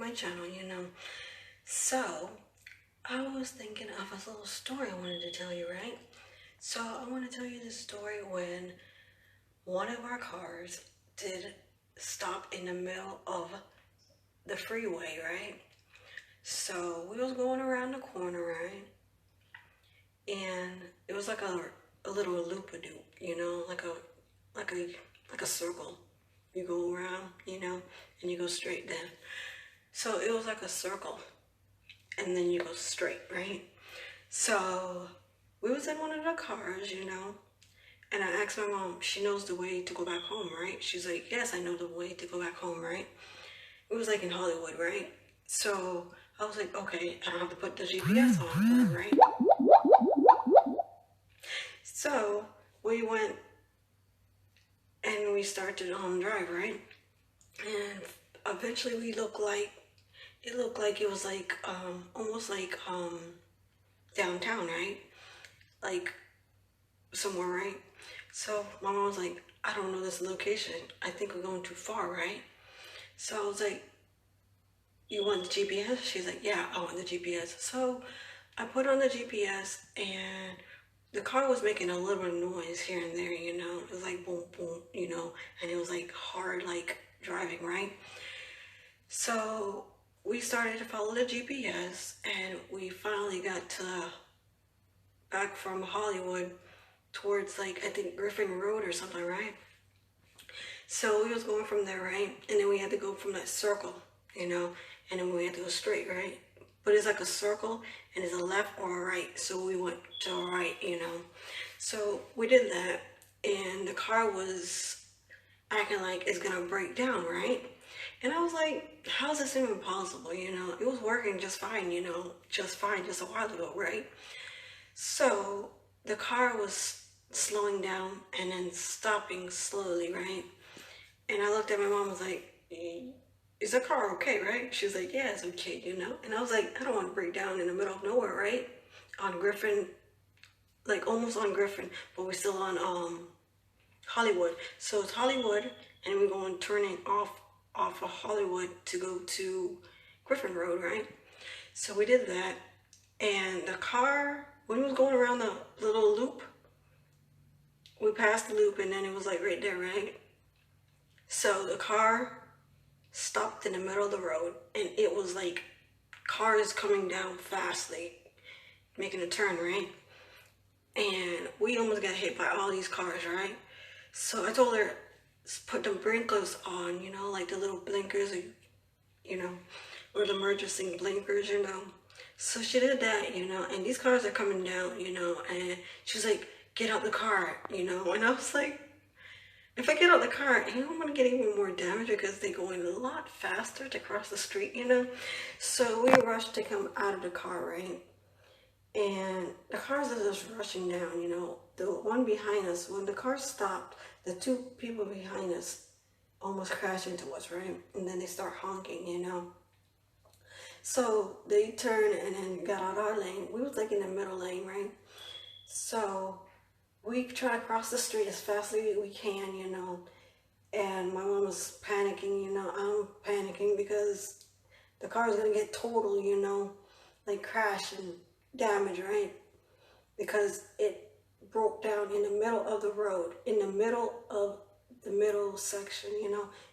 my channel, So, I was thinking of a little story I wanted to tell you, right? So, I want to tell you this story when one of our cars did stop in the middle of the freeway, right? So, we was going around the corner, right? And it was like a little loop-a-doop, like a circle. You go around, and you go straight down. So it was like a circle, and then you go straight, right? So we was in one of the cars, and I asked my mom, she knows the way to go back home, right? She's like, yes, I know the way to go back home, right? It was like in Hollywood, right? So I was like, okay, I don't have to put the GPS on for her, right? So we went and we started on drive, right? And eventually it looked like it was like almost like downtown, right? Like somewhere, right? So my mom was like, I don't know this location. I think we're going too far, right? So I was like, you want the GPS? She's like, yeah, I want the GPS. So I put on the GPS and the car was making a little noise here and there, It was like boom, boom, and it was like hard, like driving, right? So we started to follow the GPS and we finally got back from Hollywood towards like, I think Griffin Road or something, right? So we was going from there, right? And then we had to go from that circle, and then we had to go straight, right? But it's like a circle and it's a left or a right. So we went to a right, So we did that and the car was acting like it's gonna break down, right? And I was like, how's this even possible? It was working just fine, just fine just a while ago, right? So the car was slowing down and then stopping slowly, right? And I looked at my mom and was like, is the car okay, right? She was like, yeah, it's okay, And I was like, I don't want to break down in the middle of nowhere, right? On Griffin, like almost on Griffin, but we're still on Hollywood. So it's Hollywood, and we're going turning off of Hollywood to go to Griffin Road, right? So we did that, and the car, when we was going around the little loop, we passed the loop, and then it was like right there, right? So the car stopped in the middle of the road, and it was like cars coming down fastly, making a turn, right? And we almost got hit by all these cars, right? So I told her, put the blinkers on, like the little blinkers, or the emergency blinkers, So she did that, and these cars are coming down, and she's like, get out the car, and I was like, if I get out the car, I'm gonna get even more damage because they're going a lot faster to cross the street, So we rushed to come out of the car, right? And the cars are just rushing down, The one behind us, when the car stopped, the two people behind us almost crashed into us, right? And then they start honking, So they turned and then got out our lane. We was like in the middle lane, right? So we try to cross the street as fast as we can, And my mom was panicking, I'm panicking because the car is gonna get total, like crash and damage, right? Because it broke down in the middle of the road, in the middle of the middle section,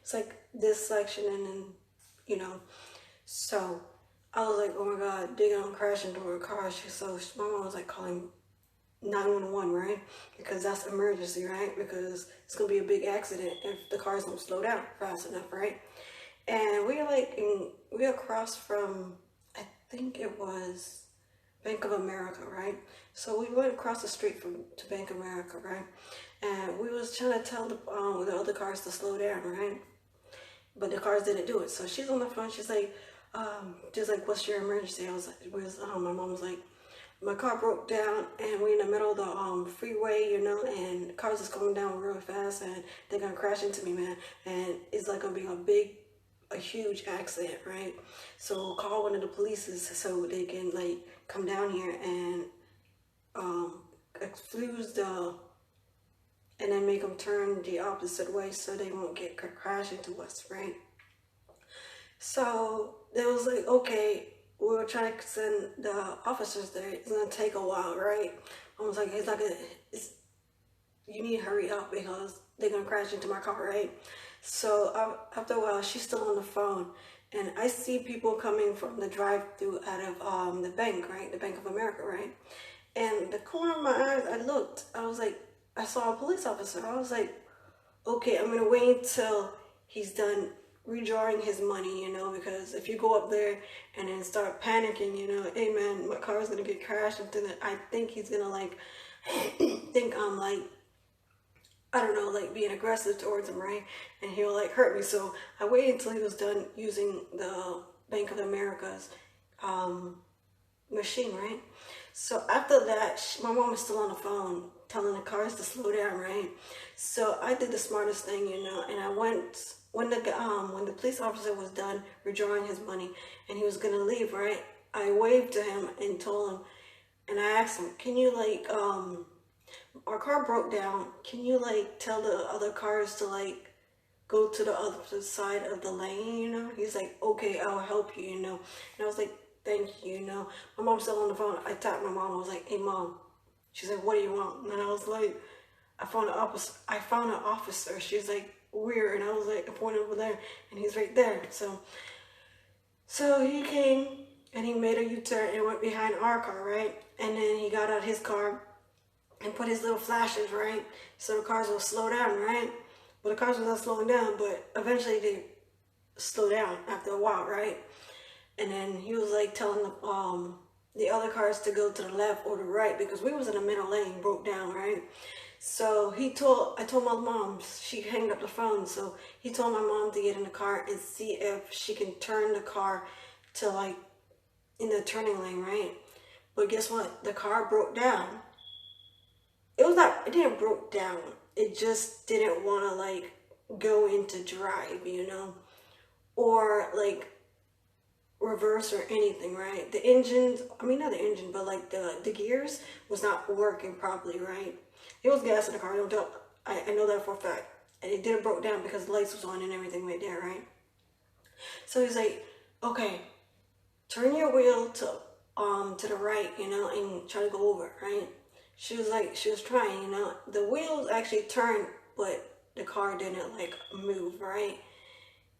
It's like this section and then, So I was like, oh my God, they're gonna crash into our car. So my mom was like calling 911, right? Because that's emergency, right? Because it's gonna be a big accident if the cars don't slow down fast enough, right? And we across from, I think it was Bank of America, right? So we went across the street to Bank of America, right? And we was trying to tell the other cars to slow down, right? But the cars didn't do it. So she's on the phone. She's like, what's your emergency? I was like, my mom was like, my car broke down and we're in the middle of the freeway, and cars is coming down real fast and they're gonna crash into me, man. And it's like gonna be a huge accident, right? So call one of the police so they can like come down here and exclude and then make them turn the opposite way so they won't get crash into us, right? So it was like, okay, we were trying to send the officers there. It's gonna take a while, right? I was like, it's not gonna. It's, you need to hurry up because they're gonna crash into my car, right? So after a while, she's still on the phone, and I see people coming from the drive-through out of the bank, right? The Bank of America, right? And the corner of my eyes, I looked. I was like, I saw a police officer. I was like, okay, I'm gonna wait until he's done redrawing his money, because if you go up there and then start panicking, hey man, my car is gonna get crashed, and then I think he's gonna like think I'm like, I don't know, like being aggressive towards him, right? And he'll like hurt me. So I waited until he was done using the Bank of America's um, machine, right? So after that, my mom was still on the phone telling the cars to slow down, right? So I did the smartest thing, and I went when the police officer was done withdrawing his money and he was gonna leave, right? I waved to him and told him, and I asked him, "Can you like our car broke down? Can you like tell the other cars to like go to the other side of the lane, He's like, okay, I'll help you, And I was like, thank you, My mom's still on the phone. I tapped my mom. I was like, hey, mom. She's like, what do you want? And I was like, I found an officer. She's like, where? And I was like, I pointed over there, and he's right there. So he came, and he made a U-turn and went behind our car, right? And then he got out his car and put his little flashes, right? So the cars will slow down, right? But the cars were not slowing down, but eventually they slow down after a while, right? And then he was like telling the other cars to go to the left or the right because we was in the middle lane, broke down, right? So I told my mom, she hanged up the phone, so he told my mom to get in the car and see if she can turn the car to like in the turning lane, right? But guess what? The car broke down. It didn't broke down. It just didn't want to like go into drive, or like reverse or anything, right? The engines, I mean, not the engine, but like the gears was not working properly, right? It was gas in the car, I know that for a fact. And it didn't broke down because the lights was on and everything right there, right? So he's like, okay, turn your wheel to the right, and try to go over, right? She was trying, The wheels actually turned, but the car didn't like move, right?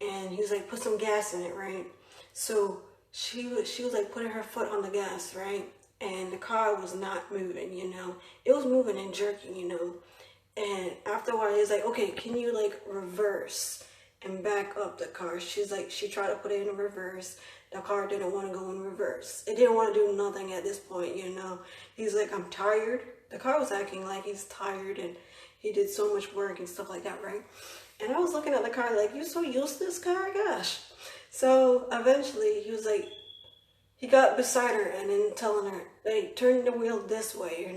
And he was like, put some gas in it, right? So she was like putting her foot on the gas, right? And the car was not moving, It was moving and jerking, And after a while, he's like, okay, can you like reverse and back up the car? She's like, she tried to put it in reverse. The car didn't want to go in reverse. It didn't want to do nothing at this point, He's like, I'm tired. The car was acting like he's tired and he did so much work and stuff like that, right? And I was looking at the car like, you so used to this car? Gosh. So eventually he was like, he got beside her and then telling her, hey, turn the wheel this way,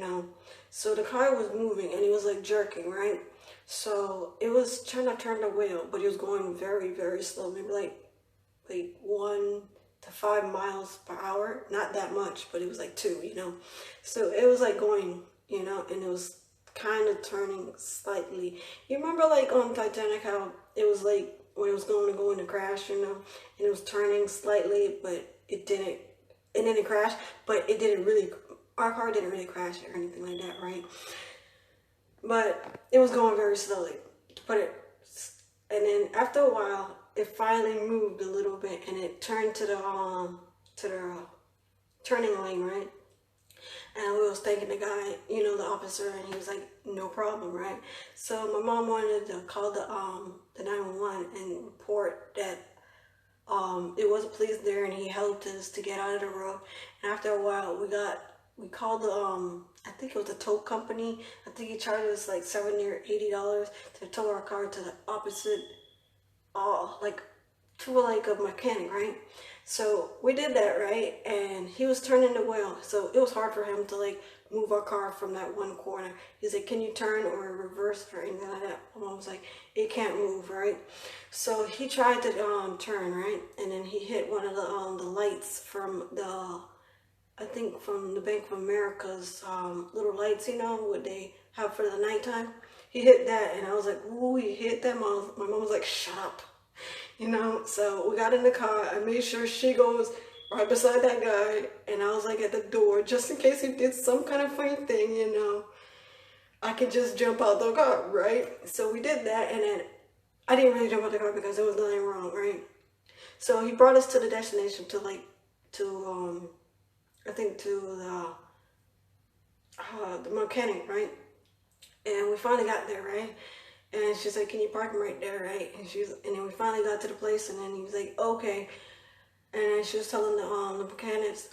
So the car was moving and he was like jerking, right? So it was trying to turn the wheel, but he was going very, very slow, maybe like 1 to 5 miles per hour. Not that much, but it was like 2, So it was like going, and it was kind of turning slightly. You remember like on Titanic how it was like when it was going to go into crash, and it was turning slightly, but it didn't crash, but it didn't really, our car didn't really crash or anything like that, right? But it was going very slowly. And then after a while, it finally moved a little bit and it turned to the turning lane, right? And we was thanking the guy, the officer, and he was like, no problem, right? So my mom wanted to call the 911 and report that it was a police there and he helped us to get out of the road. And after a while, we called the I think it was the tow company. I think he charged us like $70 or $80 to tow our car to the opposite, like to like a mechanic, right? So we did that, right? And he was turning the wheel, so it was hard for him to like move our car from that one corner. He's like, can you turn or reverse or anything like that? My mom was like, it can't move, right? So he tried to turn, right? And then he hit one of the lights from I think from the Bank of America's little lights, what they have for the nighttime. He hit that, and I was like, ooh, he hit that. My mom was like, shut up. you know. So we got in the car. I made sure she goes right beside that guy, and I was like at the door just in case he did some kind of funny thing, you know. I could just jump out the car, right? So we did that, and then I didn't really jump out the car because there was nothing wrong, right? So he brought us to the destination to like to I think to the mechanic, right? And we finally got there, right? And she's like, "Can you park him right there, right?" And then we finally got to the place, and then he was like, "Okay." And then she was telling the mechanics,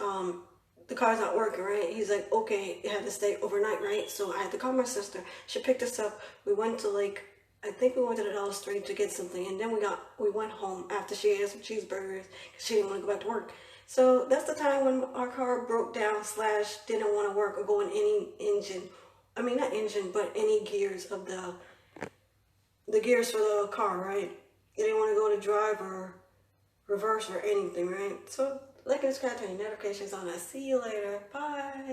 the car's not working, right? He's like, "Okay, it had to stay overnight, right?" So I had to call my sister. She picked us up. We went to like, I think we went to the Dollar Tree to get something, and then we went home after she had some cheeseburgers because she didn't want to go back to work. So that's the time when our car broke down / didn't want to work or go in any engine. I mean, not engine, but any gears of the gears for the car, right? It didn't want to go to drive or reverse or anything, right? So, like it's catching notifications on. I see you later. Bye.